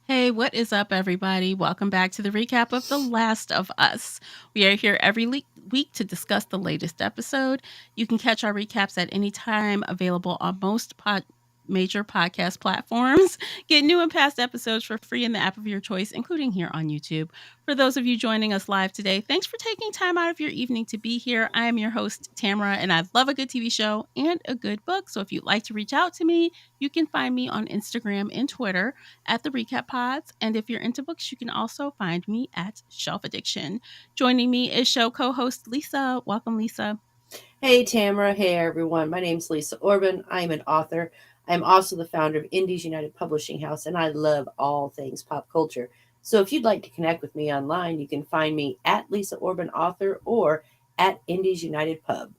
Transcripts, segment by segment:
Hey, what is up, everybody? Welcome back to the recap of The Last of Us. We are here every week to discuss the latest episode. You can catch our recaps at any time, available on most major podcast platforms. Get new and past episodes for free in the app of your choice, including here on YouTube. For those of you joining us live today, thanks for taking time out of your evening to be here. I am your host, Tamara, and I love a good TV show and a good book. So if you'd like to reach out to me, you can find me on Instagram and Twitter at the Recap Pods. And if you're into books, you can also find me at Shelf Addiction. Joining me is show co-host Lisa. Welcome, Lisa. Hey, Tamara. Hey, everyone. My name's Lisa Orban. I'm an author. I'm also the founder of Indies United Publishing House, and I love all things pop culture. So if you'd like to connect with me online, you can find me at Lisa Orban Author or at Indies United Pub.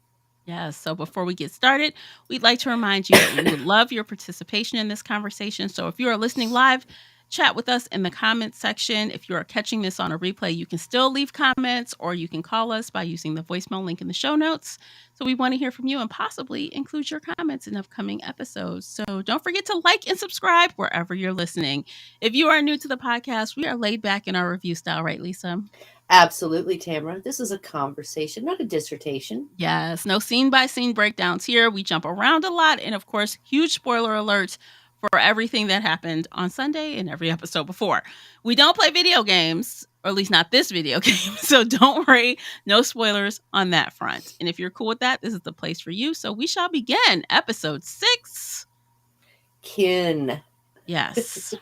Yes. So before we get started, we'd like to remind you that we would love your participation in this conversation. So if you are listening live, chat with us in the comments section. If you are catching this on a replay, you can still leave comments or you can call us by using the voicemail link in the show notes. So we want to hear from you and possibly include your comments in upcoming episodes. So don't forget to like and subscribe wherever you're listening. If you are new to the podcast, we are laid back in our review style, right, Lisa? Absolutely, Tamara. This is a conversation, not a dissertation. Yes, no scene by scene breakdowns here. We jump around a lot. And of course, huge spoiler alerts for everything that happened on Sunday and every episode before. We don't play video games, or at least not this video game. So don't worry, no spoilers on that front. And if you're cool with that, this is the place for you. So we shall begin episode 6. Kin. Yes.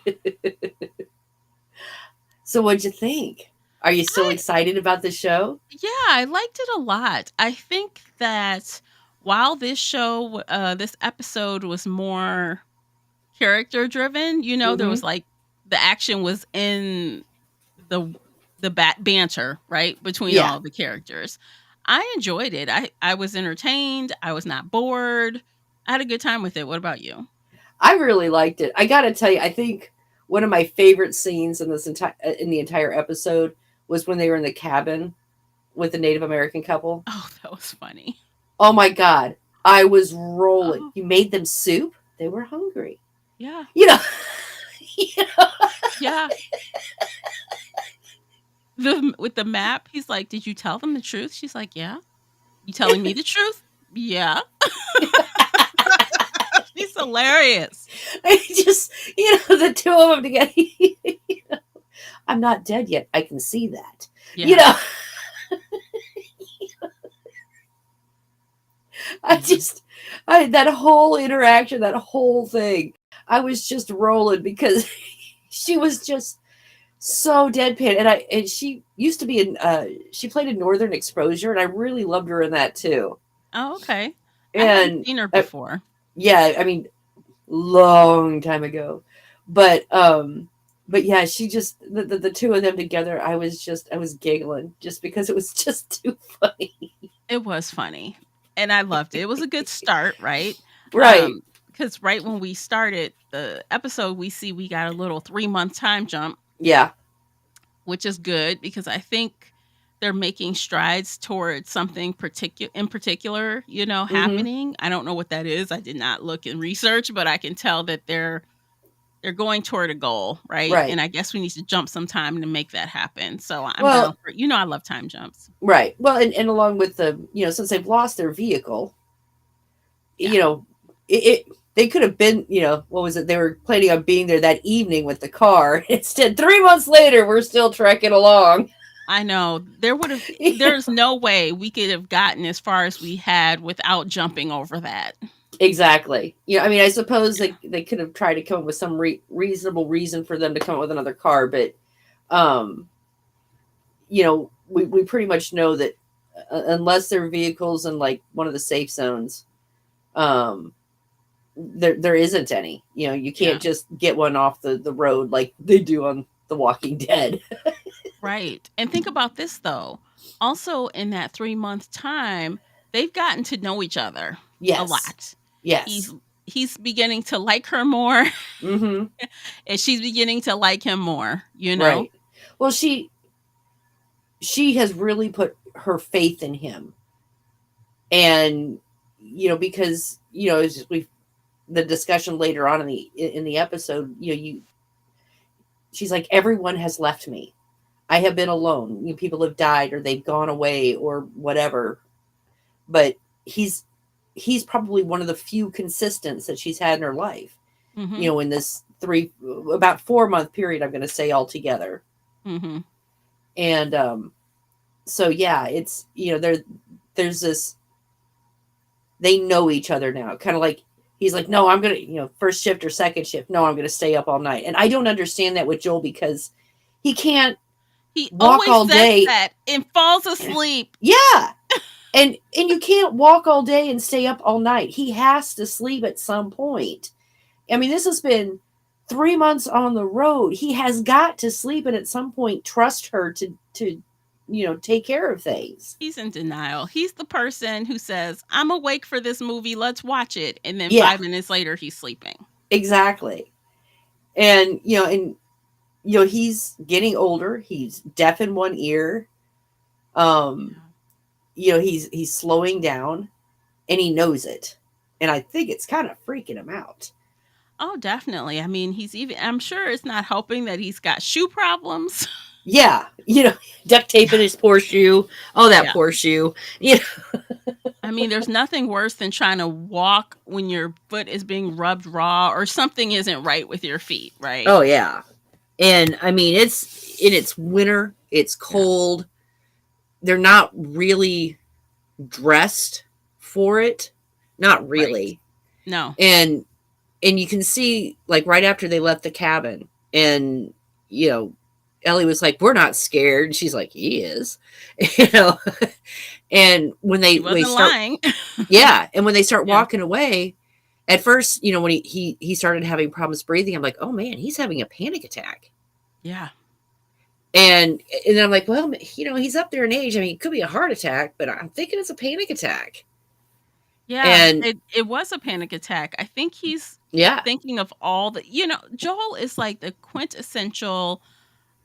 So what'd you think? Are you so excited about the show? Yeah, I liked it a lot. I think that while this show, this episode was more character driven, there was like the action was in the banter, right, between all the characters. I enjoyed it. I was entertained. I was not bored. I had a good time with it. What about you? I really liked it. I got to tell you, I think one of my favorite scenes in the entire episode was when they were in the cabin with the Native American couple. Oh, that was funny. Oh my God. I was rolling. You made them soup. They were hungry. Yeah. You know. Yeah. With the map, he's like, "Did you tell them the truth?" She's like, "Yeah." "You telling me the truth?" "Yeah." She's hilarious. I just, the two of them together. I'm not dead yet. I can see that. Yeah. That whole interaction, that whole thing, I was just rolling because she was just so deadpan. And she used to be she played in Northern Exposure, and I really loved her in that too. Oh, okay. And I haven't seen her before. Yeah, I mean, long time ago. But yeah, she just the two of them together, I was giggling just because it was just too funny. It was funny. And I loved it. It was a good start, right? Right. Because right when we started the episode, we got a little 3-month time jump. Yeah. Which is good because I think they're making strides towards something in particular, happening. I don't know what that is. I did not look and research, but I can tell that they're going toward a goal, right? And I guess we need to jump some time to make that happen. So I'm down for it. I love time jumps. Right. Well, and along with the, since they've lost their vehicle, they could have been, what was it? They were planning on being there that evening with the car. Instead, 3 months later, we're still trekking along. I know. There's no way we could have gotten as far as we had without jumping over that. Exactly. I mean, I suppose they could have tried to come up with some reasonable reason for them to come up with another car, but, we pretty much know that unless their vehicles in like one of the safe zones, there isn't any. You can't just get one off the road like they do on The Walking Dead. Right. And think about this though. Also in that 3-month time, they've gotten to know each other a Yes. lot. He's Yes. he's beginning to like her more Mm-hmm. and she's beginning to like him more, you know? Right. Well, she has really put her faith in him, and because as we the discussion later on in the episode, she's like, everyone has left me. I have been alone. People have died or they've gone away or whatever. But he's probably one of the few consistents that she's had in her life. Mhm. In this about 4-month period, I'm going to say altogether. Mhm. And so yeah, it's there's this. They know each other now, kind of like he's like, no, I'm gonna first shift or second shift. No, I'm gonna stay up all night, and I don't understand that with Joel because he can't He walk always all says day. that and falls asleep. Yeah, and you can't walk all day and stay up all night. He has to sleep at some point. I mean, this has been 3 months on the road. He has got to sleep and at some point trust her to take care of things. He's in denial. He's the person who says, "I'm awake for this movie, let's watch it." And then Yeah, 5 minutes later he's sleeping. exactly. And he's getting older. He's deaf in one ear. Um, Yeah. he's slowing down, and he knows it. And I think it's kind of freaking him out. Oh, definitely. I mean, I'm sure it's not helping that he's got shoe problems. Yeah, duct tape in his poor shoe. Oh, that Yeah. poor shoe. You know. I mean, there's nothing worse than trying to walk when your foot is being rubbed raw or something isn't right with your feet, right? Oh yeah. And I mean, it's winter. It's Yeah. cold. They're not really dressed for it. Not Right. really. No. And you can see, like, right after they left the cabin, and you know Ellie was like, we're not scared, and she's like, he is. you know and when She they wasn't start, lying. yeah, and when they start Yeah. walking away, at first, when he started having problems breathing, I'm like, oh man, he's having a panic attack. Yeah. And I'm like, well, he's up there in age. I mean, it could be a heart attack, but I'm thinking it's a panic attack. Yeah, And it was a panic attack. I think he's yeah, thinking of all the Joel is like the quintessential,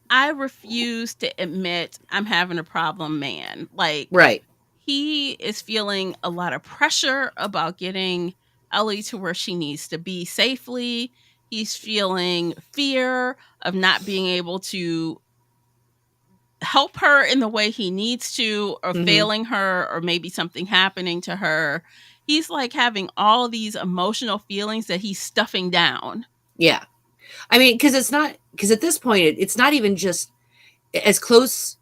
I refuse to admit I'm having a problem man. Like, right. he is feeling a lot of pressure about getting Ellie to where she needs to be safely. He's feeling fear of not being able to help her in the way he needs to, or Hmm. failing her, or maybe something happening to her. He's like having all these emotional feelings that he's stuffing down. Yeah. I mean, because at this point, it's not even just as close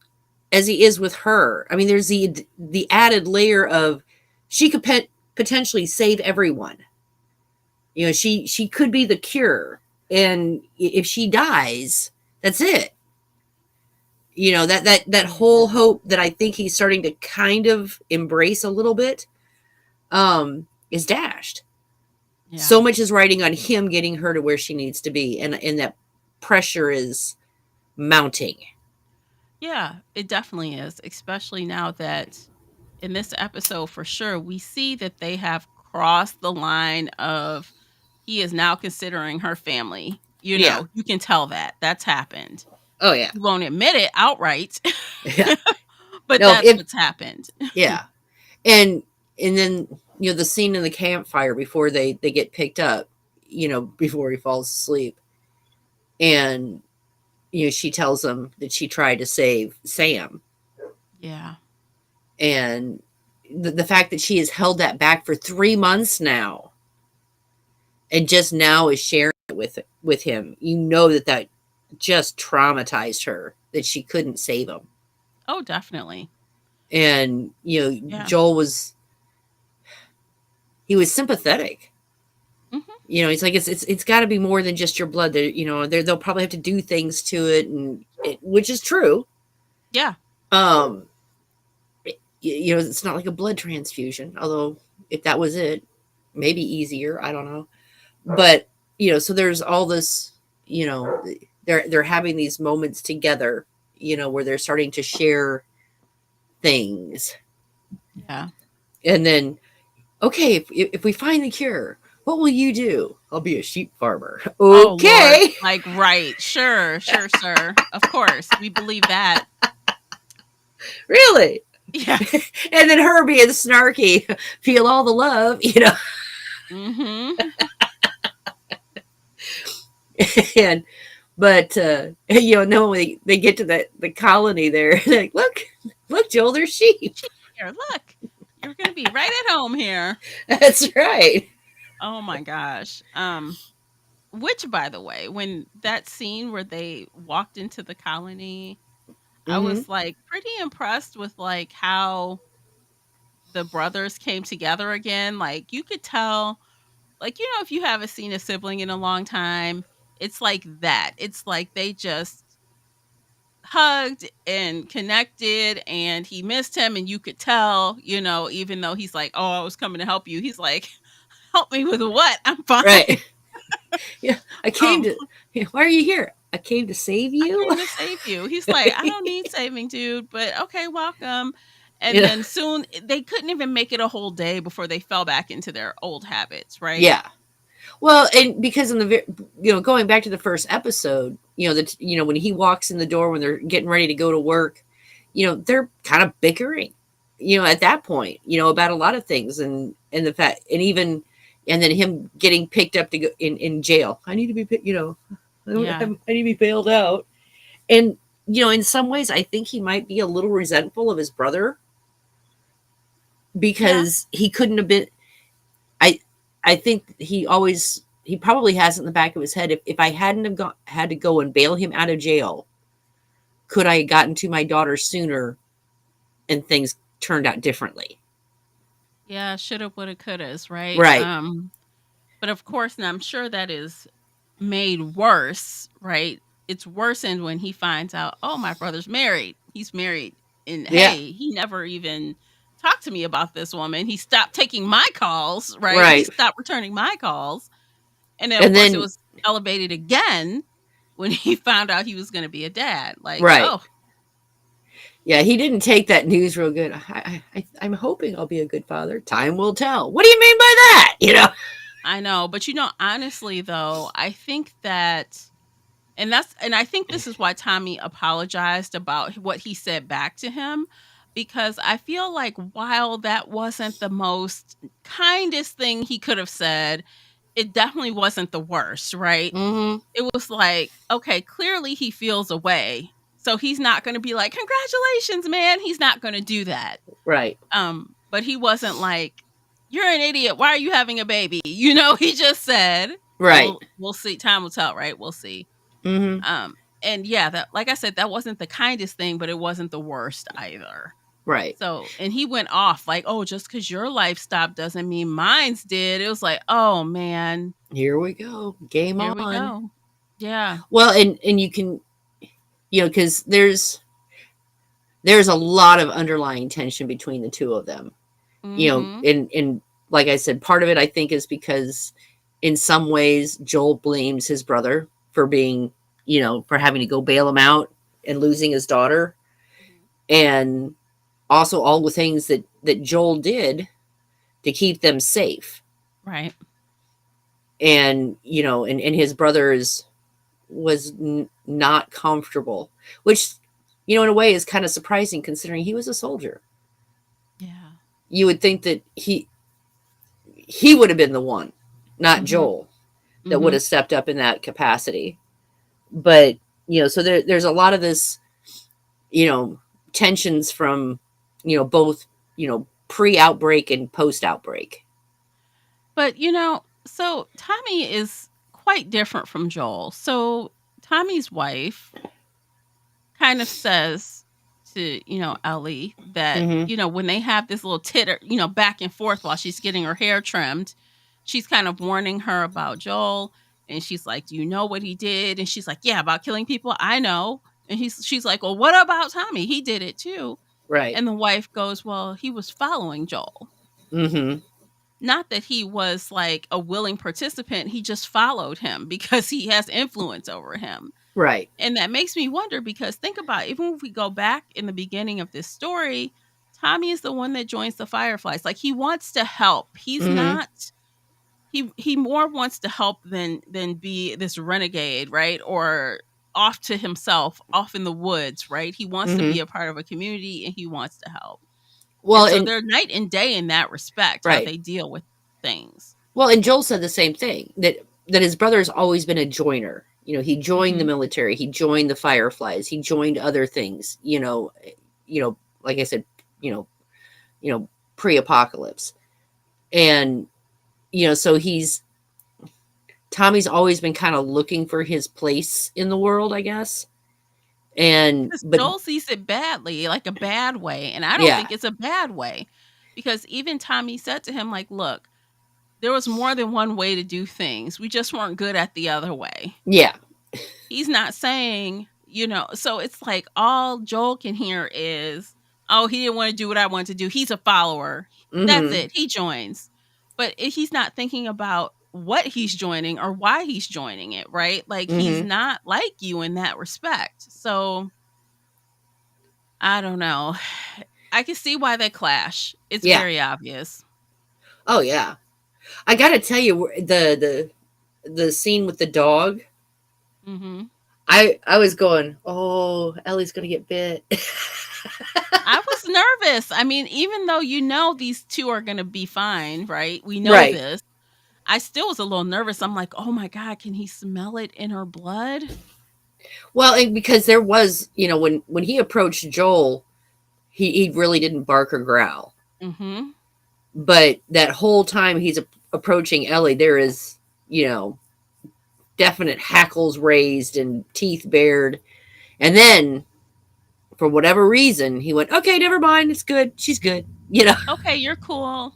as he is with her. I mean, there's the added layer of she could potentially save everyone. She could be the cure, and if she dies, that's it. That whole hope that I think he's starting to kind of embrace a little bit, is dashed. Yeah. So much is riding on him getting her to where she needs to be, and that pressure is mounting. Yeah, it definitely is, especially now that in this episode for sure we see that they have crossed the line of he is now considering her family. Yeah. You can tell that that's happened. Oh yeah. He won't admit it outright, Yeah. but No. that's what's happened. Yeah. And then the scene in the campfire before they get picked up, before he falls asleep, and she tells him that she tried to save Sam, Yeah. and the fact that she has held that back for 3 months now, and just now is sharing it with him, that just traumatized her, that she couldn't save him. Oh, definitely. And Yeah. Joel was sympathetic. Mhm. He's like, it's got to be more than just your blood. They'll probably have to do things to it, which is true. Yeah. um it's not like a blood transfusion, although if that was it, maybe easier, I don't know. But so there's all this you know, they're having these moments together, where they're starting to share things. Yeah. And then, okay, if we find the cure, what will you do? I'll be a sheep farmer. Oh Lord. Okay. Like, right. Sure, sure, sir. Of course. We believe that. Really? Yeah. And then her being snarky, feel all the love, Mm-hmm. and but no, when they get to the colony there, they're like, look, Joel, there's sheep. Here, look. You're gonna be right at home here. That's right. Oh my gosh. Which, by the way, when that scene where they walked into the colony, I Mm-hmm. was like pretty impressed with like how the brothers came together again. Like you could tell, like, if you haven't seen a sibling in a long time, it's like that. It's like they just hugged and connected, and he missed him, and you could tell, even though he's like, "Oh, I was coming to help you." He's like, "Help me with what? I'm fine." Right. Yeah. I came Um, to. Why are you here? I came to save I you. came to save you. He's like, I don't need saving, dude, but okay, welcome. And Yeah. then soon they couldn't even make it a whole day before they fell back into their old habits, right? Yeah. Well, and because in the going back to the first episode, when he walks in the door when they're getting ready to go to work, they're kind of bickering, at that point, about a lot of things, and the fact, and even, and then him getting picked up to go in jail. I need to be, Yeah. I need to be bailed out, and in some ways, I think he might be a little resentful of his brother Yeah. because he couldn't have been. I I think he probably has it in the back of his head. If I hadn't have had to go and bail him out of jail, could I have gotten to my daughter sooner and things turned out differently? Yeah. Shoulda, woulda, couldas, right? Right. But of course, and I'm sure that is made worse, right? It's worsened when he finds out, oh, my brother's married. He's married. And Yeah. hey, he never even talked to me about this woman. He stopped taking my calls, right? He Right. stopped returning my calls. And then, of And course, it then was elevated again when he found out he was going to be a dad. Like, right. oh, Yeah, he didn't take that news real good. I'm hoping I'll be a good father. Time will tell. What do you mean by that? I know. But, honestly, though, I think that. And I think this is why Tommy apologized about what he said back to him, because I feel like while that wasn't the most kindest thing he could have said, it definitely wasn't the worst, right? Mm-hmm. It was like, okay, clearly he feels a way. So he's not going to be like, "Congratulations, man." He's not going to do that. Right. But he wasn't like, "You're an idiot. Why are you having a baby?" He just said, Right. we'll see. Time will tell, right? We'll see. Mm-hmm. And yeah, that, like I said, that wasn't the kindest thing, but it wasn't the worst either. Right. So, and he went off like, "Oh, just because your life stopped doesn't mean mine's did." It was like, oh man, Here we go. Game here we on. go. Yeah. Well, and you can, because there's a lot of underlying tension between the two of them. Mm-hmm. And like I said, part of it I think is because in some ways Joel blames his brother for being, for having to go bail him out and losing his daughter, and also all the things that Joel did to keep them safe. Right. And and his brother was not comfortable, which in a way is kind of surprising considering he was a soldier. Yeah. You would think that he would have been the one, not Mm-hmm. Joel, that would Mm-hmm. have stepped up in that capacity. But so there's a lot of this, tensions from both pre-outbreak and post-outbreak. But so Tommy is quite different from Joel. So Tommy's wife kind of says to Ellie that Mm-hmm. when they have this little titter back and forth while she's getting her hair trimmed, she's kind of warning her about Joel, and she's like, "Do you know what he did?" And she's like, "Yeah, about killing people, I know." And she's like, "Well, what about Tommy? He did it too." Right. And the wife goes, "Well, he was following Joel." Mm-hmm. not that he was like a willing participant, he just followed him because he has influence over him. Right. And that makes me wonder because think about even if we go back in the beginning of this story, Tommy is the one that joins the Fireflies. Like he wants to help. He's Hmm. not he more wants to help than be this renegade, right? Or off to himself, off in the woods, right? He wants to be Hmm. a part of a community and he wants to help. Well, And so and they're night and day in that respect, how right. they deal with things. Well, and Joel said the same thing, that his brother's always been a joiner. He joined the Mhm. military, he joined the Fireflies, he joined other things. Like I said, you know, pre-apocalypse, and so Tommy's always been kind of looking for his place in the world, I guess. And Because but Joel sees it badly, like a bad way, and I don't yeah, think it's a bad way. Because even Tommy said to him, like, "Look, there was more than one way to do things. We just weren't good at the other way." yeah, He's not saying, so it's like all Joel can hear is, "Oh, he didn't wanna do what I wanted to do. He's a follower. That's mm-hmm, it. He joins." But he's not thinking about what he's joining or why he's joining it, right? Like, he's mm-hmm, not like you in that respect. So, I don't know. I can see why they clash. It's yeah. very obvious. Oh yeah. I gotta tell you, the scene with the dog. Mhm. I was going, oh, Ellie's gonna get bit. I was nervous. I mean, even though these 2 are gonna be fine, right? We know Right. this. I still was a little nervous. I'm like, "Oh my god, can he smell it in her blood?" Well, and because there was, when he approached Joel, he really didn't bark or growl. Mhm. But that whole time he's approaching Ellie, there is, you know, definite hackles raised and teeth bared. And then, for whatever reason, he went, okay, never mind. It's good. She's good. "Okay, you're cool.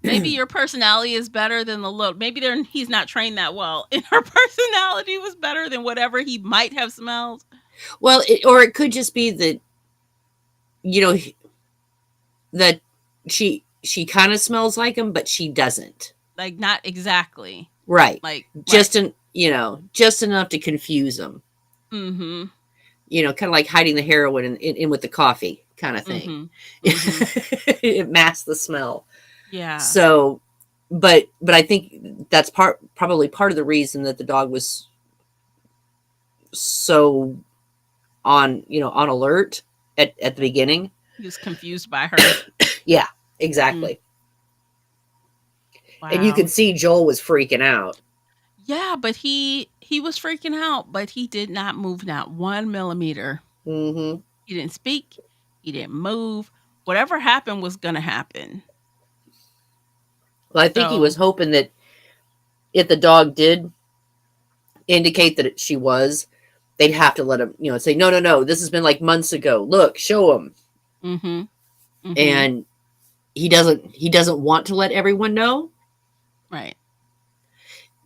Maybe your personality is better than the look. Maybe he's not trained that well, and her personality was better than whatever he might have smelled." Well, or it could just be that, you know, that she kind of smells like him, but she doesn't. Like, not exactly. Right. Like, right. Just enough to confuse him. Mhm. Kind of like hiding the heroin in with the coffee kind of thing. Mhm. Mhm. It masks the smell. Yeah. So, but I think that's probably part of the reason that the dog was so on alert at the beginning. He was confused by her. Yeah, Mm. exactly. And you Wow. could see Joel was freaking out. Yeah, but he was freaking out, but he did not move not 1 millimeter. Hmm. He didn't speak, he didn't move. Whatever happened was gonna happen. Well, I think he So was hoping that if the dog did indicate that she was, they'd have to let him, say, no, no, no, this has been like months ago. Look, show him. mhm, mhm, And he doesn't want to let everyone know. right.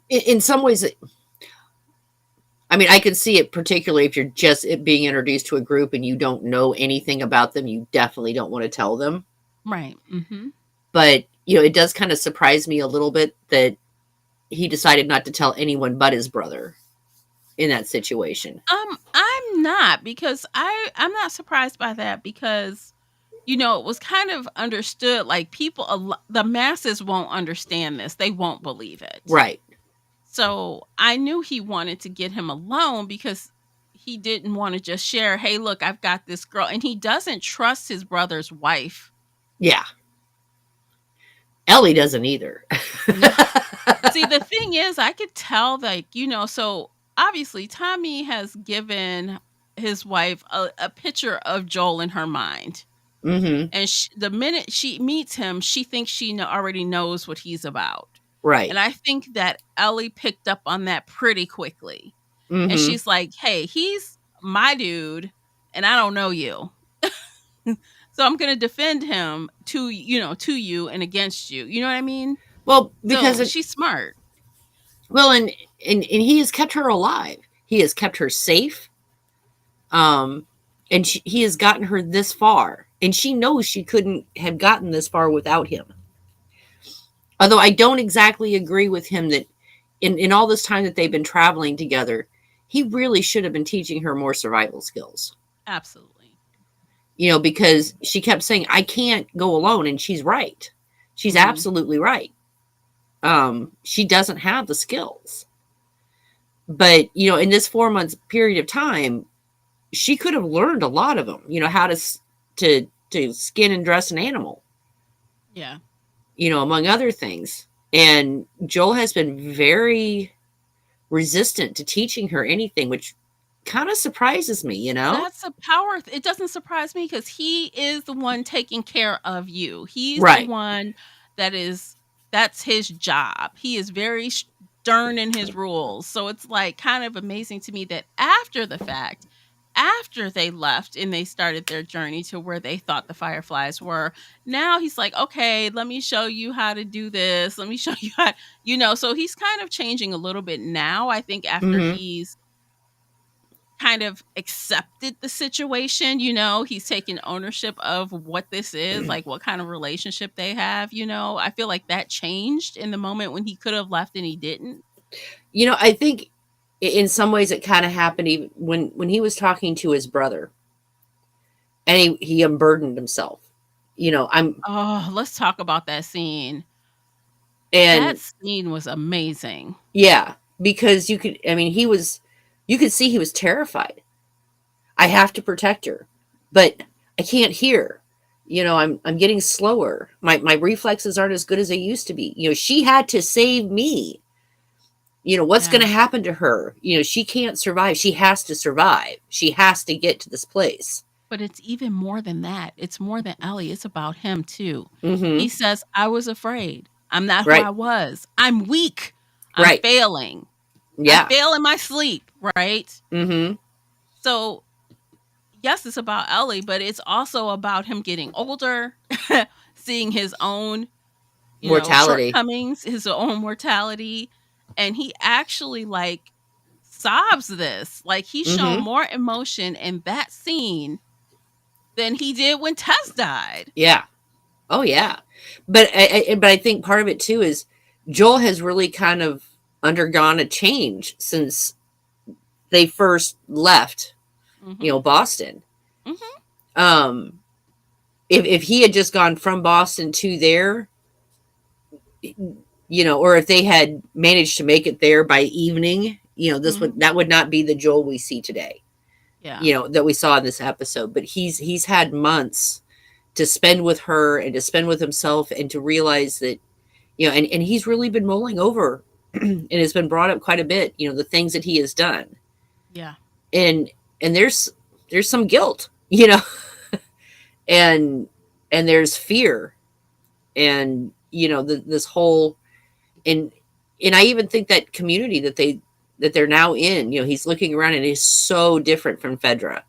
In some ways, I mean, I can see it, particularly if you're just being introduced to a group and you don't know anything about them. You definitely don't want to tell them. Right, mhm. But it does kind of surprise me a little bit that he decided not to tell anyone but his brother in that situation. I'm not because I'm not surprised by that because, it was kind of understood, like, the masses won't understand this, they won't believe it. Right. So I knew he wanted to get him alone because he didn't want to just share, "Hey, look, I've got this girl." And he doesn't trust his brother's wife. Yeah. Ellie doesn't either. No. See, the thing is, I could tell, like, so obviously Tommy has given his wife a picture of Joel in her mind. Hmm. And the minute she meets him, she thinks she already knows what he's about. Right. And I think that Ellie picked up on that pretty quickly. And Hmm. she's like, "Hey, he's my dude, and I don't know you. So I'm gonna defend him to you and against you." You know what I mean? Well, because So she's smart. and he has kept her alive. He has kept her safe. Um, and he has gotten her this far, and she knows she couldn't have gotten this far without him. Although I don't exactly agree with him that in all this time that they've been traveling together, he really should have been teaching her more survival skills. Absolutely. Because she kept saying, I can't go alone. And she's right. She's Hmm. absolutely right. She doesn't have the skills. But, in this 4 months period of time, she could have learned a lot of them, how to skin and dress an animal, Yeah. among other things. And Joel has been very resistant to teaching her anything, which kind of surprises me. That's a power it doesn't surprise me because he is the one taking care of you. He's the Right. one that is that's his job. He is very stern in his rules. So it's like kind of amazing to me that after the fact, after they left and they started their journey to where they thought the fireflies were, now he's like, "Okay, let me show you how to do this. Let me show you how," so he's kind of changing a little bit now, I think after Mm-hmm. he's kind of accepted the situation, he's taken ownership of what this is, like what kind of relationship they have. I feel like that changed in the moment when he could have left and he didn't. I think in some ways it kind of happened even when he was talking to his brother, and he unburdened himself. I'm Oh, let's talk about that scene. That and scene was amazing. yeah, because you could see he was terrified. I have to protect her, but I can't hear. I'm getting slower. My reflexes aren't as good as they used to be. She had to save me. What's going Yeah. to happen to her? She can't survive. She has to survive. She has to get to this place. But it's even more than that. It's more than Ellie. It's about him too. He Mm-hmm. says, "I was afraid. I'm not who I Right. was. I'm weak. I'm Right. failing. I Yeah. fail in my sleep," right? Mm-hmm. So yes, it's about Ellie, but it's also about him getting older, seeing his own, Mortality. shortcomings, his own mortality, and he actually like sobs this. Like he's shown Mm-hmm. more emotion in that scene than he did when Tess died. Yeah. Oh yeah. But I think part of it too is Joel has really kind of undergone a change since they first left, Mhm. Boston. Mhm. Um, if he had just gone from Boston to there, or if they had managed to make it there by evening, Mhm. that would not be the Joel we see today. Yeah. That we saw in this episode. But he's had months to spend with her and to spend with himself and to realize that, and he's really been mulling over and has been brought up quite a bit, the things that he has done. Yeah. And there's some guilt, and there's fear, and this whole, and I even think that community that they're now in, he's looking around and it's so different from Fedra.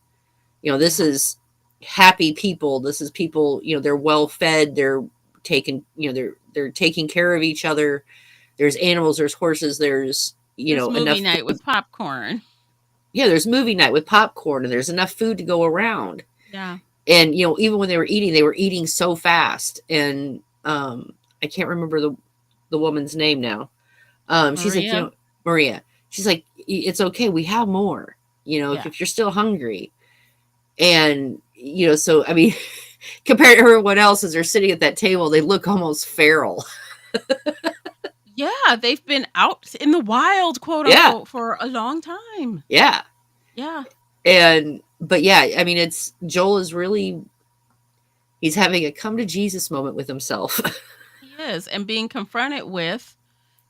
This Yeah. is happy people. This is people, they're well fed, they're taking, they're taking care of each other. There's animals, there's horses, there's There's movie enough night food. with popcorn. Yeah, there's movie night with popcorn, and there's enough food to go around. Yeah. And even when they were eating so fast. And I can't remember the woman's name now. She's like, Maria. Maria, she's like, it's okay, we have more, Yeah. if you're still hungry. And so I mean, compared to everyone else, as they're sitting at that table, they look almost feral. Yeah, they've been out in the wild, quote Yeah. unquote, for a long time. Yeah. Yeah. And but yeah, I mean, it's Joel is really, he's having a come to Jesus moment with himself. He is. And being confronted with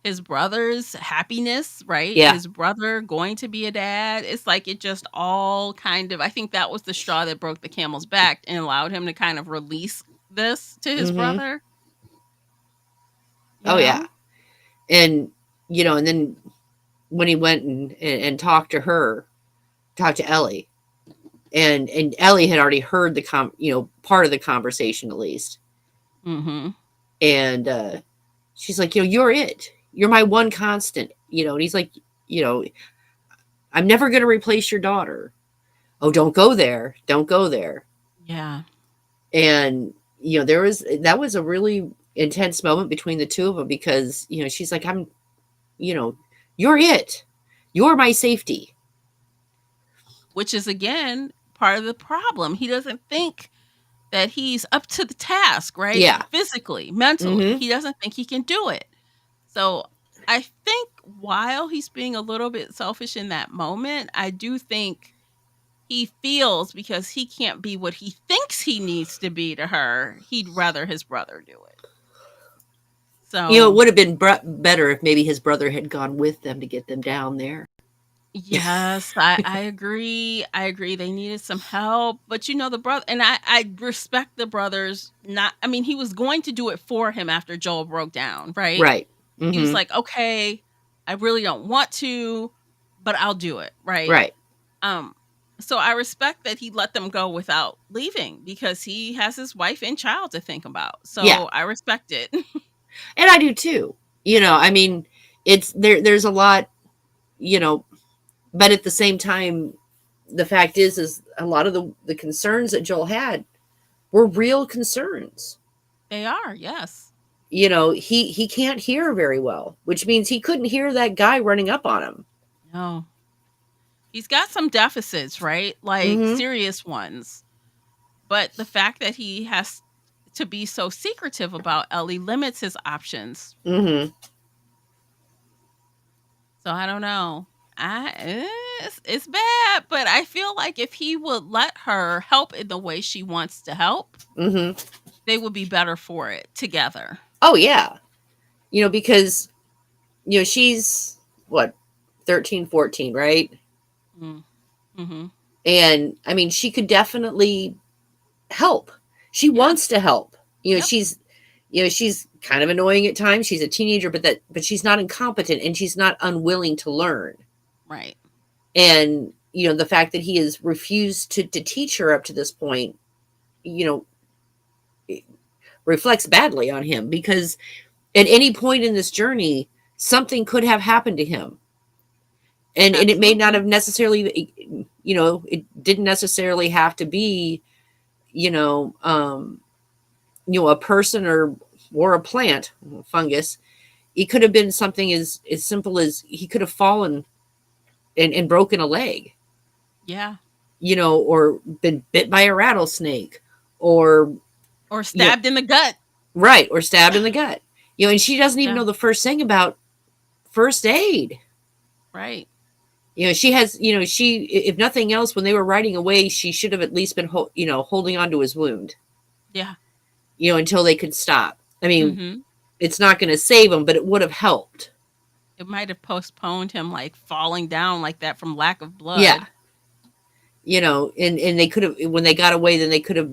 his brother's happiness, right? Yeah. His brother going to be a dad. It's like it just all kind of, I think that was the straw that broke the camel's back and allowed him to kind of release this to his Mm-hmm. brother. You Oh yeah. know? And and then when he went and talked to her, talked to Ellie, and Ellie had already heard part of the conversation at least. Mm-hmm. And she's like, you're it. You're my one constant. And he's like, I'm never going to replace your daughter. Oh, don't go there. Don't go there. Yeah. And that was a really intense moment between the two of them because, she's like, you know, you're it. You're my safety. Which is again part of the problem. He doesn't think that he's up to the task, right? Yeah. Physically, mentally. Mm-hmm. He doesn't think he can do it. So I think while he's being a little bit selfish in that moment, I do think he feels because he can't be what he thinks he needs to be to her, he'd rather his brother do it. It So, would have been better if maybe his brother had gone with them to get them down there. yes, I agree. I agree. They needed some help. But the brother, and I respect the brothers. Not, I mean, he was going to do it for him after Joel broke down, right? Right. He was Mm-hmm. like, okay, I really don't want to, but I'll do it, right? Right. Um, so I respect that he let them go without leaving because he has his wife and child to think about. Yeah. So I respect it. And I do too. I mean, it's there's a lot, but at the same time, the fact is a lot of the concerns that Joel had were real concerns. They are, yes. He can't hear very well, which means he couldn't hear that guy running up on him. No. He's got some deficits, right? Like Mm-hmm. serious ones. But the fact that he has to be so secretive about Ellie limits his options. Mm-hmm. So I don't know. It's bad, but I feel like if he would let her help in the way she wants to help, Mm-hmm. they would be better for it together. Oh yeah. Because she's what, 13, 14, right? Mm-hmm. And I mean, she could definitely help. She wants to help. Yep. She's kind of annoying at times. She's a teenager, but she's not incompetent and she's not unwilling to learn. Right. And the fact that he has refused to teach her up to this point, it reflects badly on him because at any point in this journey, something could have happened to him. And it may not have necessarily, it didn't necessarily have to be, a person or a plant, fungus. It could have been something as simple as he could have fallen and broken a leg. Yeah. Or been bit by a rattlesnake or stabbed in the gut. Right. Or stabbed in the gut. And she doesn't even know the first thing about first aid. Right. She has, if nothing else, when they were riding away, she should have at least been, holding on to his wound. Yeah. Until they could stop. I mean, it's not going to save him, but it would have helped. It might have postponed him like falling down like that from lack of blood. Yeah. And they could have, when they got away, then they could have,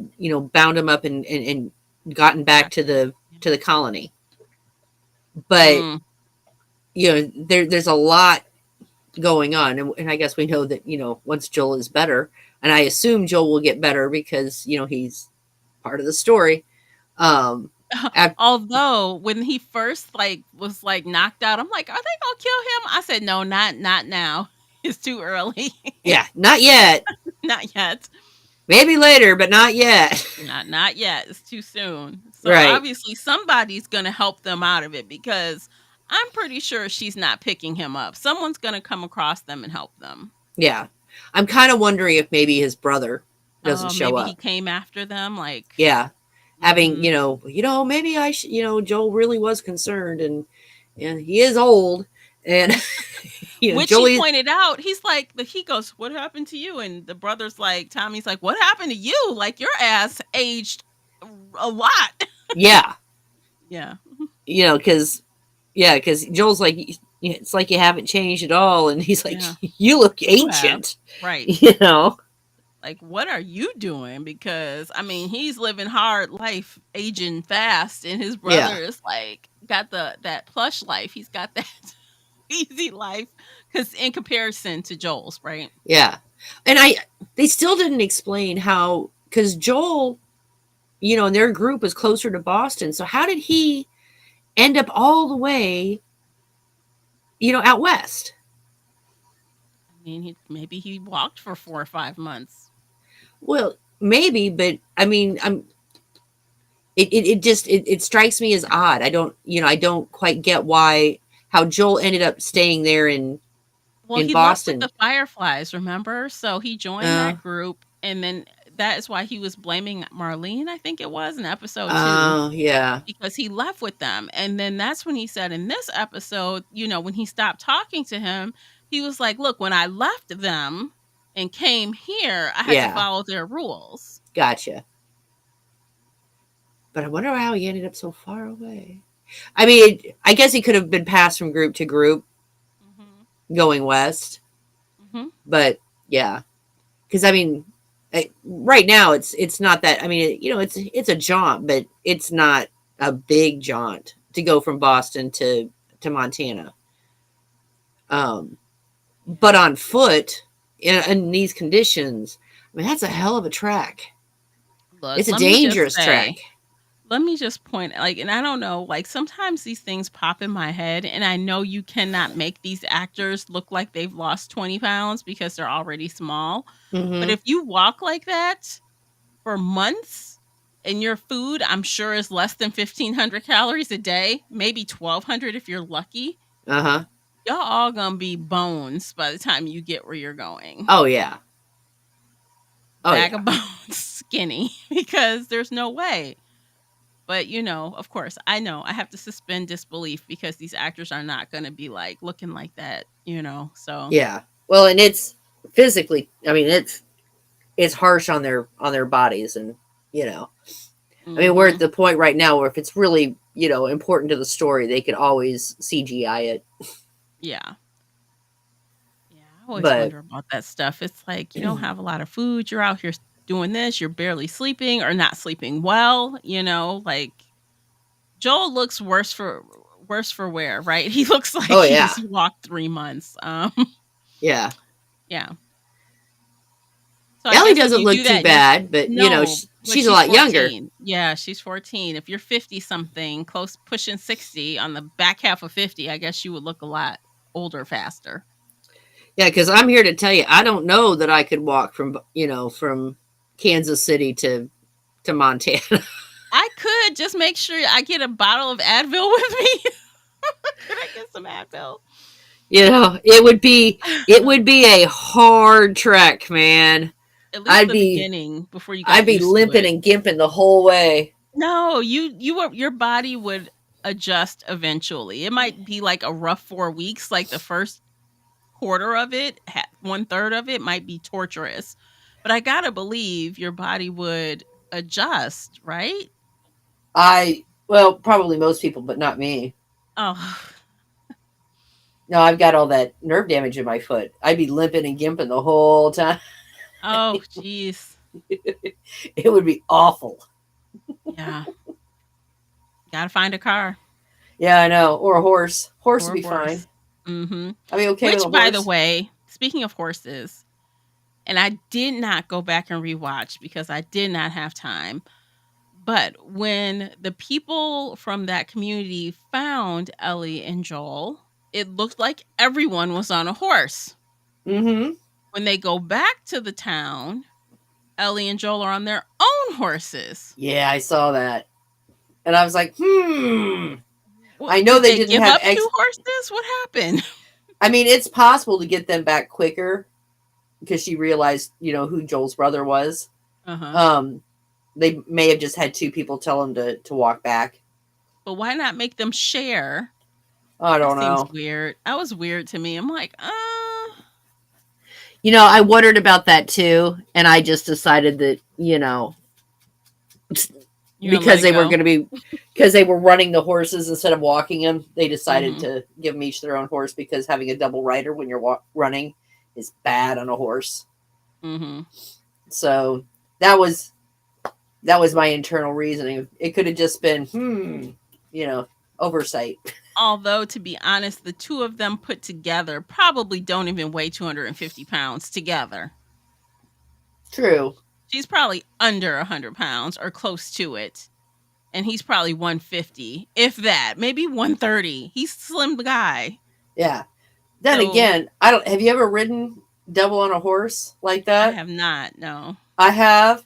bound him up and gotten back to the colony. But, there's a lot going on. And I guess we know that, once Joel is better, and I assume Joel will get better because, he's part of the story. Although when he first was knocked out, I'm like, are they gonna kill him? I said, no, not now. It's too early. Yeah, not yet. Not yet. Maybe later, but not yet. Not yet. It's too soon. So right. Obviously somebody's gonna help them out of it because I'm pretty sure she's not picking him up. Someone's gonna come across them and help them. Yeah. I'm kind of wondering if maybe his brother doesn't show maybe up. He came after them, yeah. Having, maybe I Joel really was concerned and he is old and which he pointed out, he goes, what happened to you? And the brother's like, Tommy's like, what happened to you? Like your ass aged a lot. Yeah. Yeah. Because Joel's like, it's like you haven't changed at all. And he's like, you look ancient. Right. Like, what are you doing? Because, I mean, he's living hard life, aging fast, and his brother is got that plush life. He's got that easy life, because in comparison to Joel's, right? Yeah. And they still didn't explain how, because Joel, and their group was closer to Boston. So how did he end up all the way, out west? I mean, maybe he walked for 4 or 5 months. Well, maybe, but I mean, It strikes me as odd. I don't quite get how Joel ended up staying there Well, in he left with Boston. the Fireflies, remember? So he joined Uh, that group, and then that is why he was blaming Marlene, I think it was in episode 2, oh yeah, because he left with them. And then that's when he said in this episode, when he stopped talking to him, he was like, "Look, when I left them and came here, I had to yeah, follow their rules." gotcha. But I wonder how he ended up so far away. I mean, I guess he could have been passed from group to group Mhm. going west. Mhm. But yeah, because I mean, right now it's not that. I mean, it's a jaunt, but it's not a big jaunt to go from Boston to Montana. Um, but Yeah. on foot in these conditions, I mean, that's a hell of a trek. Look, It's a dangerous trek. let me just point, like, and I don't know, like, sometimes these things pop in my head, and I know you cannot make these actors look like they've lost 20 pounds because they're already small. But Mm-hmm. if you walk like that for months and your food, I'm sure, is less than 1,500 calories a day, maybe 1,200 if you're lucky, Uh huh. y'all all gonna be bones by the time you get where you're going. Oh yeah. Oh Bag yeah. of bones, skinny, because there's no way. But, of course, I know I have to suspend disbelief because these actors are not gonna be, like, looking like that, so Yeah. Well, and it's physically. I mean, it's harsh on their bodies, and you know. I mean, we're at Mhm. the point right now where if it's really important to the story, they could always CGI it. Yeah. Yeah, I always But wonder about that stuff. It's like you don't have a lot of food, you're out here doing this, you're barely sleeping or not sleeping well, like, Joel looks worse for wear, right? He looks like oh yeah, he's walked 3 months, yeah. yeah. So I Ellie guess when doesn't you look do too that and you're bad, but no, but she's a she's lot younger. 14. Yeah, she's 14. If you're 50 something, close pushing 60, on the back half of 50, I guess you would look a lot older faster. Yeah, because I'm here to tell you, I don't know that I could walk from from Kansas City to Montana. I could just make sure I get a bottle of Advil with me. Could I get some Advil? It would be a hard trek, man. At least I'd the be beginning before you I'd got be used to limping it. and gimping the whole way. No, your body would adjust eventually. It might be like a rough 4 weeks, like the first quarter of it, 1/3 of it might be torturous. But I gotta believe your body would adjust, right? Well, probably most people, but not me. Oh, No, I've got all that nerve damage in my foot. I'd be limping and gimping the whole time. oh, jeez. It would be awful. Yeah, gotta find a car Yeah, I know. Or a horse. Horse would or a be fine. horse. Mhm. I'd be okay with Which, a by the horse. way, speaking of horses, and I did not go back and rewatch because I did not have time. But when the people from that community found Ellie and Joel, it looked like everyone was on a horse. Mm-hmm. When they go back to the town, Ellie and Joel are on their own horses. Yeah, I saw that. And I was like, What, I know did they they didn't give have up 2 horses? What happened? I mean, it's possible to get them back quicker because she realized, who Joel's brother was. Uh-huh. Um, they may have just had two people tell them to walk back. But why not make them share? I That don't seems know. weird. That was weird to me. I'm like, I wondered about that too, and I just decided that, you're gonna let it go. Because they were running the horses instead of walking them, they decided Mhm. to give them each their own horse because having a double rider when you're running is bad on a horse. Mhm. So that was my internal reasoning. It could have just been oversight. Although, to be honest, the 2 of them put together probably don't even weigh 250 pounds together. True. She's probably under 100 pounds or close to it. And he's probably 150, if that, maybe 130. He's a slim guy. Yeah. Then So again, I don't. Have you ever ridden double on a horse like I that? have not, no. I have,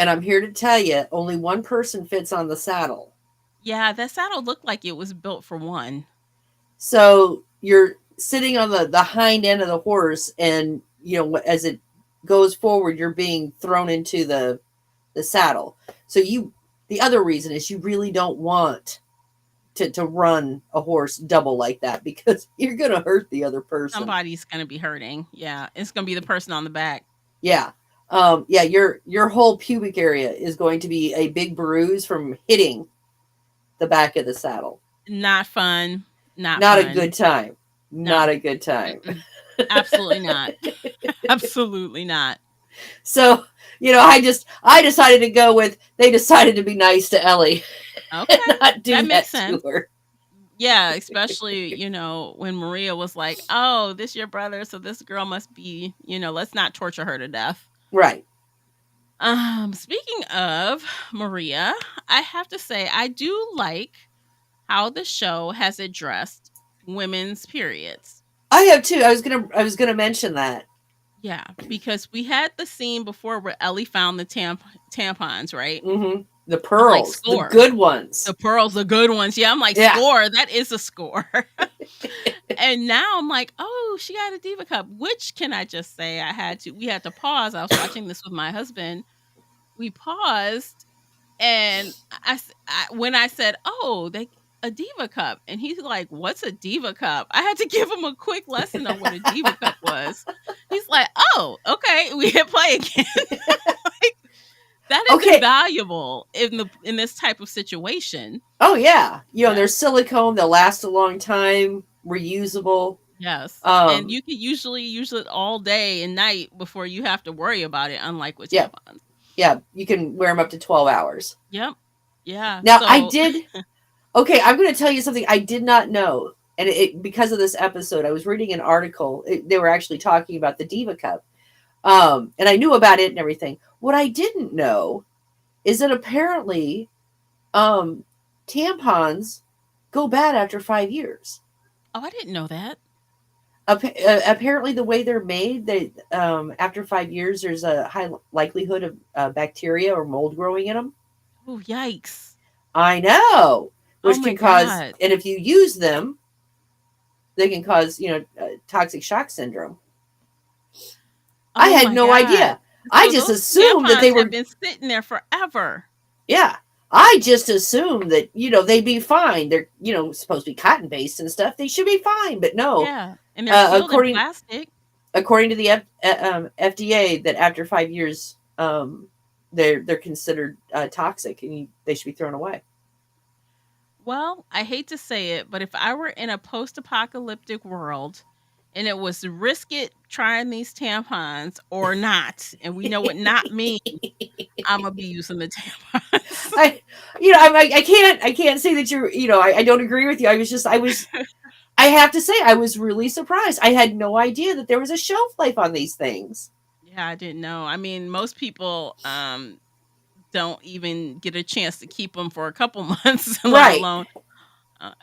And I'm here to tell you, only one person fits on the saddle. Yeah, that saddle looked like it was built for one. So you're sitting on the hind end of the horse, and as it goes forward, you're being thrown into the saddle. So the other reason is you really don't want to run a horse double like that, because you're going to hurt the other person. Somebody's going to be hurting. Yeah, it's going to be the person on the back. Yeah. Yeah, your whole pubic area is going to be a big bruise from hitting the back of the saddle. Not fun. Not fun. A good time. No. Not a good time. Absolutely not. Absolutely not. So, I decided to go with, they decided to be nice to Ellie. Okay. Not do that makes sense. To her. Yeah, especially, when Maria was like, oh, this your brother, so this girl must be, let's not torture her to death. Right. Speaking of Maria, I have to say I do like how the show has addressed women's periods. I have too. I was gonna mention that. Yeah, because we had the scene before where Ellie found the tampons, right? Mm-hmm. The pearls, the good ones. The pearls, the good ones. Yeah, I'm like, yeah. Score. That is a score. And now I'm like, oh, she got a Diva Cup. Which, can I just say, we had to pause. I was watching this with my husband. We paused, and when I said, oh, a Diva Cup, and he's like, what's a Diva Cup? I had to give him a quick lesson on what a Diva Cup was. He's like, oh, okay, we hit play again. Like, that is invaluable in this type of situation. Oh yeah, they're silicone. They'll last a long time. Reusable. Yes, and you can usually use it all day and night before you have to worry about it. Unlike with tampons. Yeah, you can wear them up to 12 hours. Yep. Yeah. Now I did. Okay, I'm going to tell you something I did not know, and because of this episode, I was reading an article. They were actually talking about the Diva Cup, and I knew about it and everything. What I didn't know is that apparently, tampons go bad after 5 years. Oh, I didn't know that. Apparently, the way they're made, after 5 years, there's a high likelihood of bacteria or mold growing in them. Oh, yikes! I know. Which can cause, and if you use them, they can cause, toxic shock syndrome. I had no idea. So I just assumed that they were been sitting there forever. Yeah, I just assumed that they'd be fine. They're supposed to be cotton based and stuff. They should be fine, but no. Yeah, and they're sealed in plastic. According to the FDA, that after 5 years, they're considered toxic and they should be thrown away. Well, I hate to say it, but if I were in a post-apocalyptic world and it was risk it trying these tampons or not, and we know what not means, I'm gonna be using the tampons. I can't say that you're, I don't agree with you. I have to say, I was really surprised. I had no idea that there was a shelf life on these things. Yeah, I didn't know. I mean, most people, don't even get a chance to keep them for a couple months, let alone.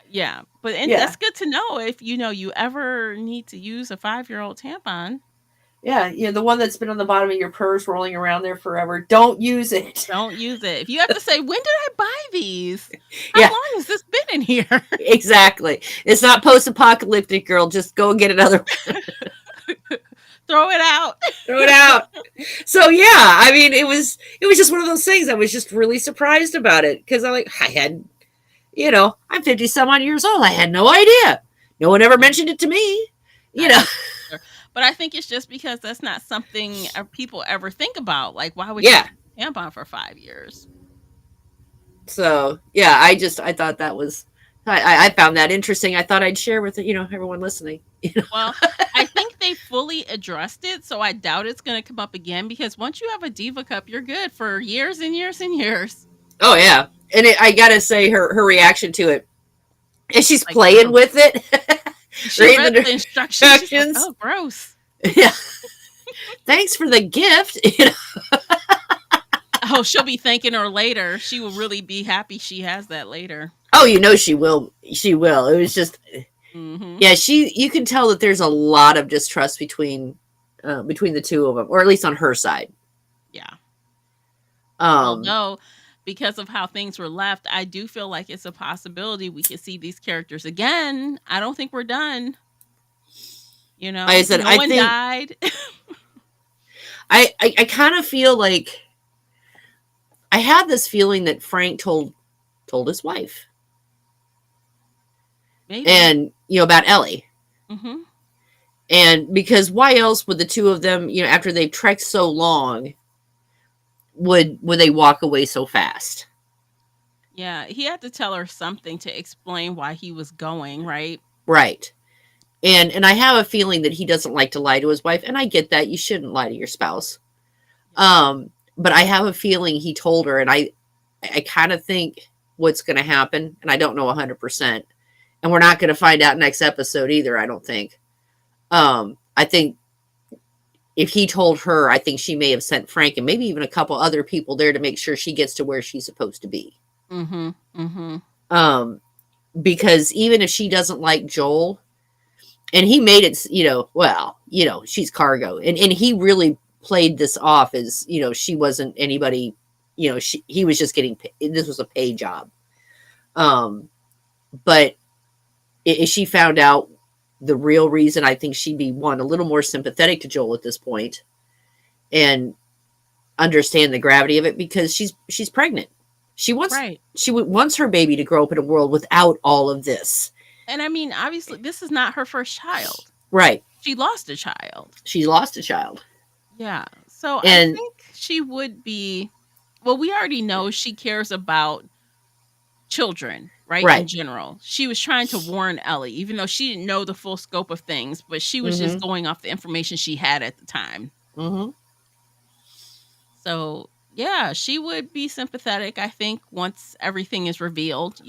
Yeah, but that's good to know if you ever need to use a 5-year-old tampon. Yeah, the one that's been on the bottom of your purse rolling around there forever. Don't use it. Don't use it. If you have to say, when did I buy these? How long has this been in here? Exactly. It's not post-apocalyptic, girl. Just go and get another one. Throw it out. Throw it out. So yeah, I mean, it was just one of those things. I was just really surprised about it because I'm 50 some odd years old. I had no idea. No one ever mentioned it to me. But I think it's just because that's not something people ever think about. Like, why would you use a tampon for 5 years? So yeah, I thought that was. I found that interesting. I thought I'd share with everyone listening. Well, I think they fully addressed it, so I doubt it's going to come up again because once you have a Diva Cup, you're good for years and years and years. Oh yeah, and I gotta say her reaction to it, and she's playing with it. She read the instructions. Like, oh, gross. Yeah. Thanks for the gift. Oh, she'll be thanking her later. She will really be happy she has that later. Oh, she will. She will. It was just, yeah. You can tell that there's a lot of distrust between the two of them, or at least on her side. Yeah. Although, because of how things were left, I do feel like it's a possibility we could see these characters again. I don't think we're done. You like I know, said, no I one think died. I kind of feel like I have this feeling that Frank told his wife, Maybe. and about Ellie. Hmm. And because why else would the two of them, after they've trekked so long, would they walk away so fast? Yeah, he had to tell her something to explain why he was going, right? Right. And I have a feeling that he doesn't like to lie to his wife, and I get that. You shouldn't lie to your spouse. But I have a feeling he told her, and I kind of think what's going to happen, and I don't know 100%. And we're not going to find out next episode either, I don't think. I think if he told her, I think she may have sent Frank and maybe even a couple other people there to make sure she gets to where she's supposed to be. Mm-hmm. Mm-hmm. Because even if she doesn't like Joel, and he made it, she's cargo, and he really played this off as, she wasn't anybody, he was just getting this was a pay job. But if she found out the real reason, I think she'd be a little more sympathetic to Joel at this point and understand the gravity of it, because she's pregnant. She wants her baby to grow up in a world without all of this. And I mean, obviously, this is not her first child. Right. She lost a child. She lost a child. Yeah. So And I think she would be, well, we already know she cares about children, right? Right. In general. She was trying to warn Ellie, even though she didn't know the full scope of things, but she was just going off the information she had at the time. Mm-hmm. So, yeah, she would be sympathetic, I think, once everything is revealed,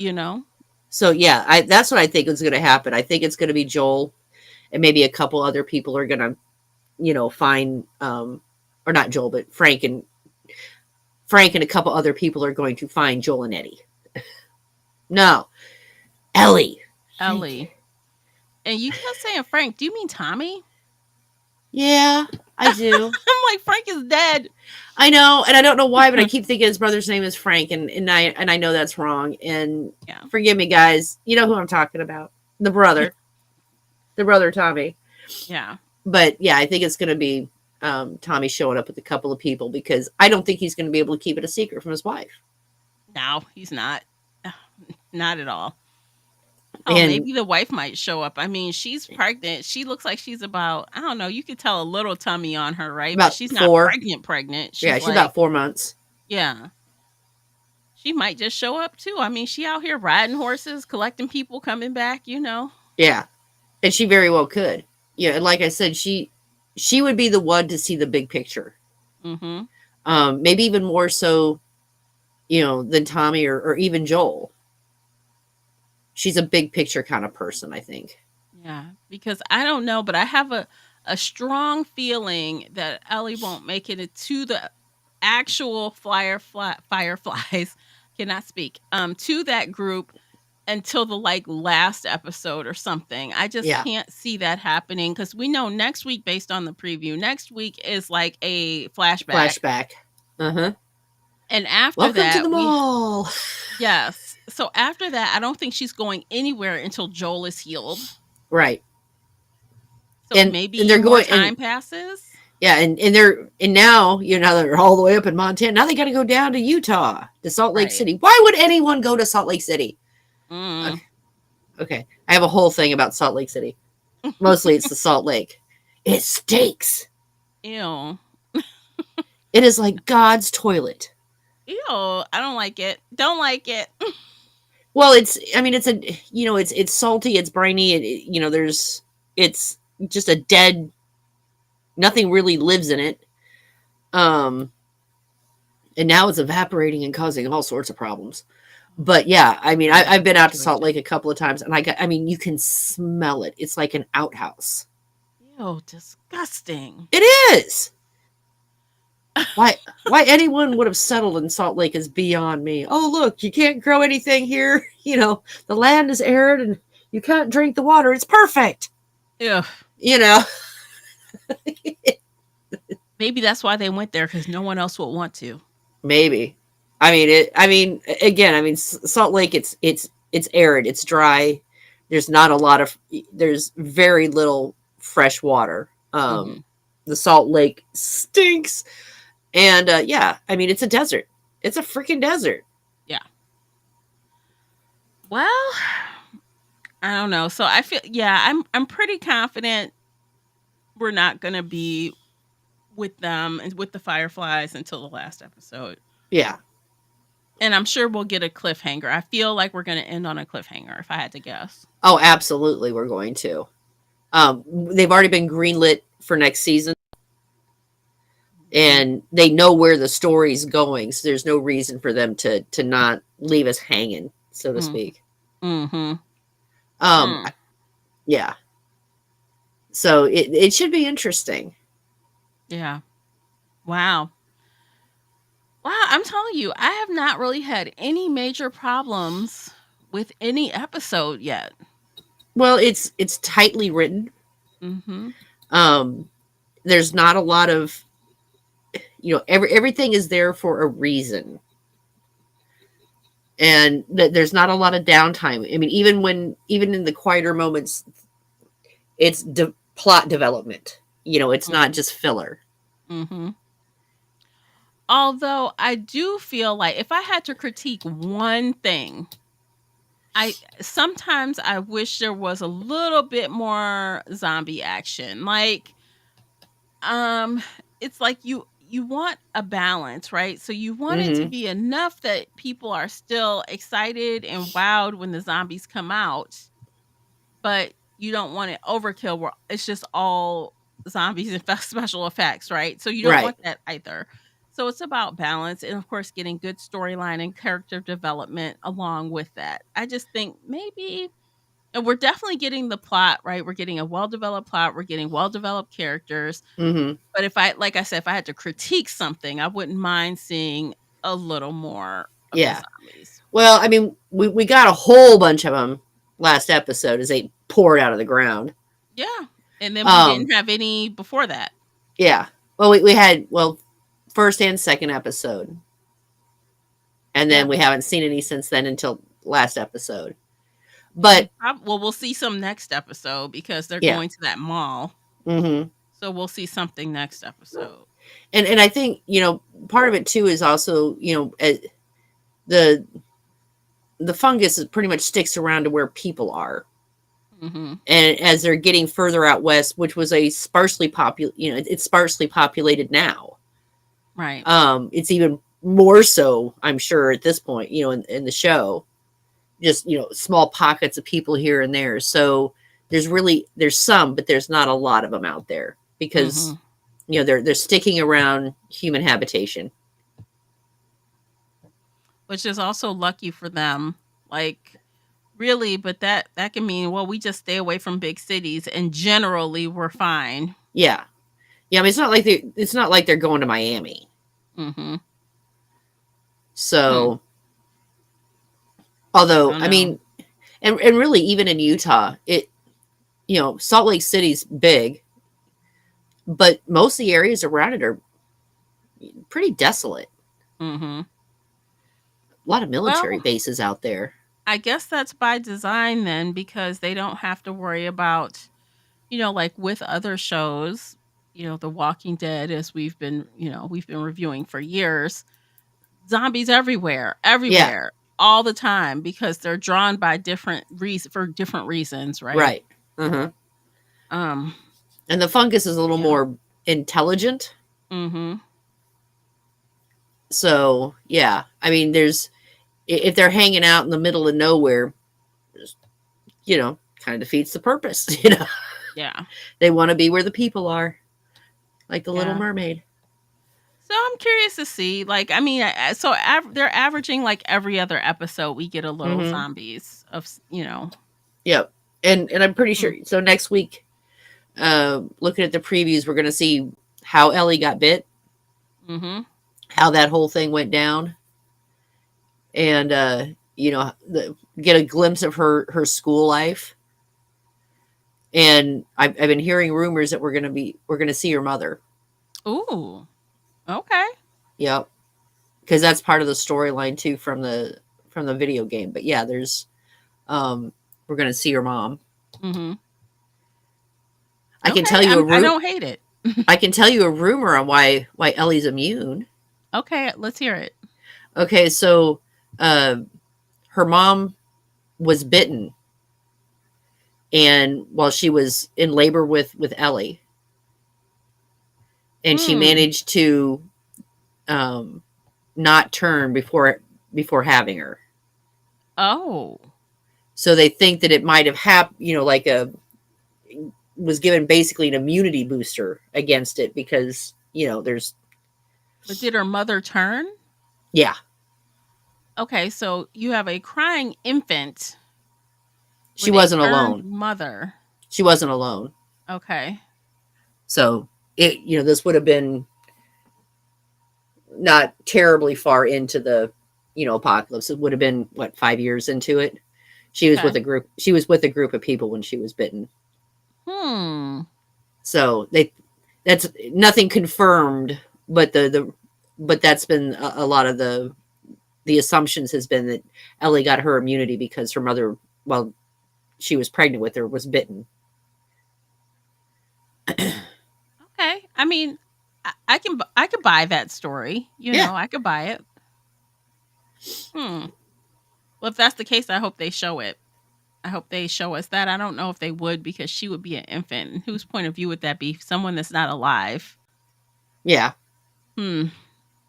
So, yeah, that's what I think is going to happen. I think it's going to be Joel, and maybe a couple other people are going to, find, or not Joel, but Frank and a couple other people are going to find Joel and Eddie. No, Ellie. Ellie. And you kept saying Frank. Do you mean Tommy? Yeah, I do. I'm like, Frank is dead. I know, and I don't know why, but I keep thinking his brother's name is Frank, and I know that's wrong. And forgive me, guys. You know who I'm talking about? The brother Tommy. Yeah. But yeah, I think it's going to be Tommy showing up with a couple of people, because I don't think he's going to be able to keep it a secret from his wife. No, he's not. Not at all. Oh, maybe the wife might show up. I mean, she's pregnant. She looks like she's about, I don't know, you could tell a little tummy on her, right? But she's 4. not pregnant. She's about 4 months. Yeah. She might just show up too. I mean, she out here riding horses, collecting people coming back, Yeah. And she very well could. Yeah, and like I said, she would be the one to see the big picture. Mm-hmm. Maybe even more so, than Tommy or even Joel. She's a big picture kind of person, I think. Yeah, because I don't know, but I have a strong feeling that Ellie won't make it to the actual Fireflies, cannot speak, to that group until the last episode or something. I just can't see that happening, because we know next week, based on the preview, next week is like a flashback. Uh-huh. And after Welcome that, to the mall. Yes. So after that, I don't think she's going anywhere until Joel is healed. Right. So maybe they're more time passes. Yeah, and now they're all the way up in Montana. Now they got to go down to Utah, to Salt Lake City. Why would anyone go to Salt Lake City? Okay, I have a whole thing about Salt Lake City. Mostly it's the Salt Lake. It stinks. Ew. It is like God's toilet. Ew, I don't like it. Don't like it. Well, it's salty, it's briny, it's just a dead, nothing really lives in it. And now it's evaporating and causing all sorts of problems. But yeah, I mean, I've been out to Salt Lake a couple of times, and you can smell it. It's like an outhouse. Ew, disgusting. It is. Why anyone would have settled in Salt Lake is beyond me. Oh, look, you can't grow anything here. The land is arid and you can't drink the water. It's perfect. Yeah. Maybe that's why they went there, because no one else would want to. maybe. I mean, again, I mean, Salt Lake, it's arid, it's dry. There's not a lot of, there's very little fresh water. Mhm. The Salt Lake stinks, and yeah, I mean, it's a desert. It's a freaking desert. Yeah. Well, I don't know. So I feel yeah, I'm pretty confident we're not going to be with them and with the Fireflies until the last episode. Yeah. And I'm sure we'll get a cliffhanger. I feel like we're going to end on a cliffhanger if I had to guess. Oh, absolutely, we're going to. They've already been greenlit for next season, and they know where the story's going, so there's no reason for them to not leave us hanging, so to Mm. speak. Mhm. Um, yeah. So it should be interesting. Yeah. Wow. Wow, I'm telling you, I have not really had any major problems with any episode yet. Well, it's tightly written. Mhm. There's not a lot of, everything is there for a reason, and there's not a lot of downtime. I mean, even in the quieter moments, it's plot development. It's not just filler. Mhm. Although I do feel like if I had to critique one thing, sometimes I wish there was a little bit more zombie action. Like um it's like you want a balance, right? So you want it to Hmm. be enough that people are still excited and wowed when the zombies come out, but you don't want it overkill where it's just all zombies and special effects, right? So you don't Right. want that either. So it's about balance and of course getting good storyline and character development along with that. I just think maybe and we're definitely getting the plot, right? We're getting a well-developed plot, we're getting well-developed characters. Hmm. But if I like I said, if I had to critique something, I wouldn't mind seeing a little more of the Yeah. zombies. Well, I mean, we got a whole bunch of them last episode as they poured out of the ground. Yeah. And then we Um, didn't have any before that. yeah. Well, we had, first and second episode, and then Yeah. we haven't seen any since then until last episode. But Well, we'll see some next episode because they're yeah. going to that mall. Hmm. So we'll see something next episode. And I think part of it too is also the the fungus is pretty much sticks around to where people are. Mm-hmm. And as they're getting further out west, which was a sparsely it's sparsely populated now. Right. It's even more so, I'm sure, at this point, in the show, just small pockets of people here and there. So there's some, but there's not a lot of them out there because Mm-hmm. they're sticking around human habitation. Which is also lucky for them. Like really, but that can mean well, we just stay away from big cities and generally we're fine. Yeah. Yeah, I mean, it's not like they're going to Miami. Mm-hmm. So, although, I I know. mean, and really, even in Utah, Salt Lake City's big, but most of the areas around it are pretty desolate. Mm-hmm. A lot of military Well, bases out there. I guess that's by design then because they don't have to worry about, like with other shows, The Walking Dead, as we've been reviewing for years, zombies everywhere, Yeah, everywhere, all the time because they're drawn by different reasons for different reasons, right? right. Uh-huh. Um, And the fungus is a little yeah. more intelligent. Mm-hmm. So, yeah. I mean, if they're hanging out in the middle of nowhere, kind of defeats the purpose, Yeah. They want to be where the people are, like the Little Yeah. Mermaid. So I'm curious to see, like, I mean, they're averaging like every other episode we get a little Mm-hmm. zombies Yep. And I'm pretty sure. Mm. So next week, looking at the previews, we're going to see how Ellie got bit, Mm-hmm. how that whole thing went down, and get a glimpse of her school life. And I've been hearing rumors that we're going to see her mother. Ooh. Okay. Yep. because that's part of the storyline too from the video game. But yeah, there's we're gonna see her mom. Mm-hmm. I can Okay, tell you I don't hate it. I can tell you a rumor on why Ellie's immune. Okay, let's hear it. Okay, so her mom was bitten, and while she was in labor with Ellie, and she managed to not turn before having her. Oh, So they think that it might have happened, like was given basically an immunity booster against it because, there's. but did her mother turn? Yeah. Okay, so you have a crying infant. She with a wasn't turned alone. Mother. She wasn't alone. Okay. So this would have been not terribly far into the, apocalypse. It would have been 5 years into it. She was with a group. She was with a group of people when she was bitten. So that's nothing confirmed, but but that's been a lot of the assumptions has been that Ellie got her immunity because her mother, while she was pregnant with her, was bitten. Okay. I mean, I could buy that story. I could buy it. Well, if that's the case, I hope they show it. I hope they show us that. I don't know if they would because she would be an infant. And whose point of view would that be? Someone that's not alive. Yeah. I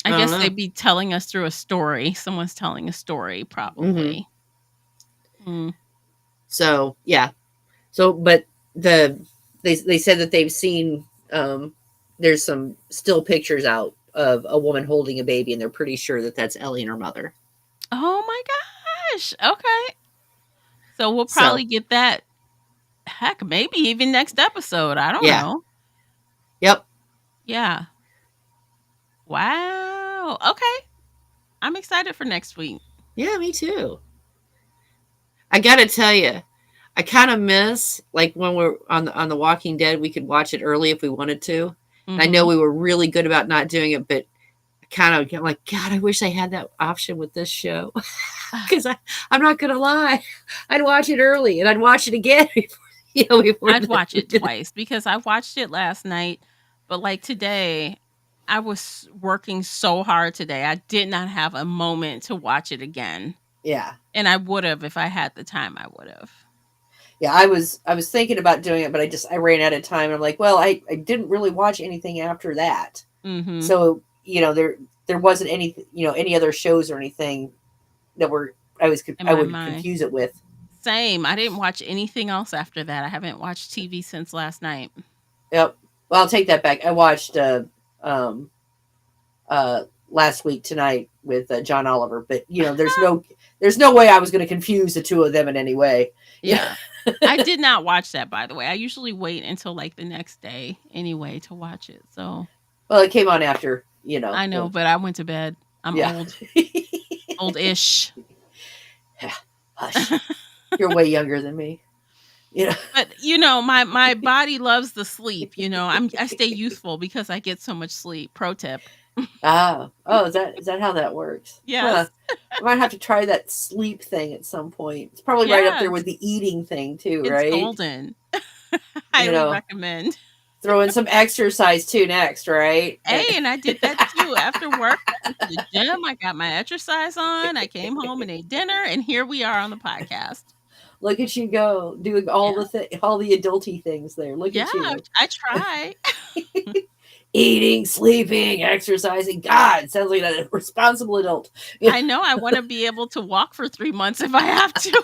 guess they'd be telling us through a story. Someone's telling a story, probably. So yeah. So, but they said that they've seen there's some still pictures out of a woman holding a baby, and they're pretty sure that that's Ellie and her mother. Oh my gosh! Okay. So we'll probably get that. Heck, maybe even next episode. I don't know. Yep. Yeah. Wow. Okay. I'm excited for next week. Yeah, me too. I gotta tell you, I kind of miss when we're on the Walking Dead. We could watch it early if we wanted to. I know we were really good about not doing it, but kind of like, God, I wish I had that option with this show. Because I'm not gonna lie, I'd watch it early and I'd watch it again before I'd watch it twice because I watched it last night, but today I was working so hard today. I did not have a moment to watch it again. Yeah. And I would have if I had the time. I would have. Yeah, I was thinking about doing it, but I ran out of time. And I'm like, well, I didn't really watch anything after that. So there wasn't any other shows or anything that I would confuse it with. Same. I didn't watch anything else after that. I haven't watched TV since last night. Yep. Well, I'll take that back. I watched last week tonight with John Oliver, but there's no way I was going to confuse the two of them in any way. Yeah. I did not watch that, by the way. I usually wait until the next day anyway to watch it. So, well, it came on after, I know, but I went to bed. I'm old, old-ish. Yeah. Hush. You're way younger than me. But my body loves the sleep. I stay youthful because I get so much sleep. Pro tip. Oh, is that how that works? Yes. I might have to try that sleep thing at some point. It's probably right up there with the eating thing too, right? It's golden. Highly recommend. Throw in some exercise too next, right? Hey, and I did that too. After work, I went to the gym. I got my exercise on. I came home and ate dinner, and here we are on the podcast. Look at you go, doing all the adulty things there. Look at you. I try. Eating, sleeping, exercising. God, sounds like a responsible adult. I know. I want to be able to walk for 3 months if I have to.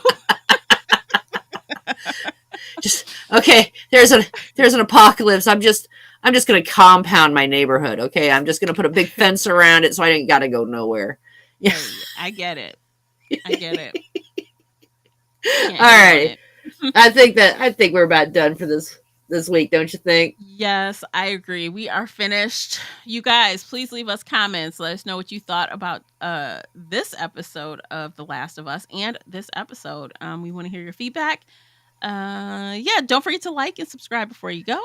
Just okay. There's an apocalypse. I'm just gonna compound my neighborhood. Okay, I'm just gonna put a big fence around it so I ain't gotta go nowhere. Yeah, hey, I get it. All right. I think we're about done for this week, don't you think? Yes, I agree. We are finished. You guys, please leave us comments. Let us know what you thought about this episode of The Last of Us and this episode. We want to hear your feedback. Don't forget to like and subscribe before you go.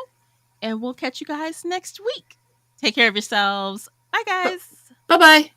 And we'll catch you guys next week. Take care of yourselves. Bye, guys. Bye-bye.